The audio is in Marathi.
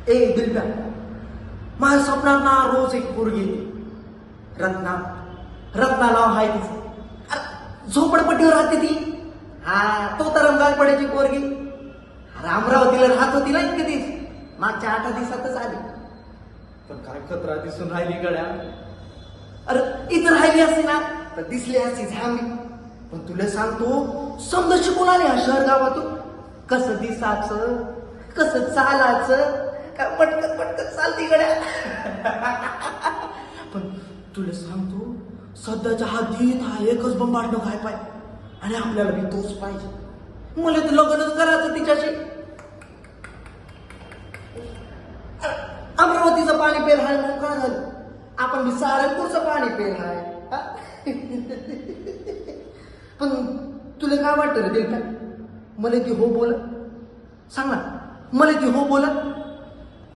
ए दिलब्या, माझ्या स्वप्नात ना रोज एक पोरगी येते. रत्ना, रत्ना नाव आहे तिचं. अरे, झोपडपट्टीवर राहते ती. हा, तो तर रंगाळपड्याची पोरगी. अरे, अमरावतीला राहत होती ना कधीच. मागच्या 8 दिवसातच आली. पण काय खतरा दिसून राहिली गड्या. अरे, इथं राहिली असती ना तर दिसली असती झांबी. पण तुला सांगतो, समजा शिकून आली हा शहर गावातून. कसं दिसाचं, कसं चालाचं, काय पटकन पटकन चालती गड्या. पण तुला सांगतो, सध्याच्या हातीत हा एकच बंबाटणं काय पाहिजे. आणि आपल्याला बी तोच पाहिजे. मला तर लग्नच करायचं तिच्याशी. अमरावतीचं पाणी पेल हाय म्हणून काय झालं, आपण बी सारंगपूरचं पाणी पेल हाय. पण तुला काय वाटतं रे दिलका, मला ती हो बोल, सांग ना, मला ती हो बोल.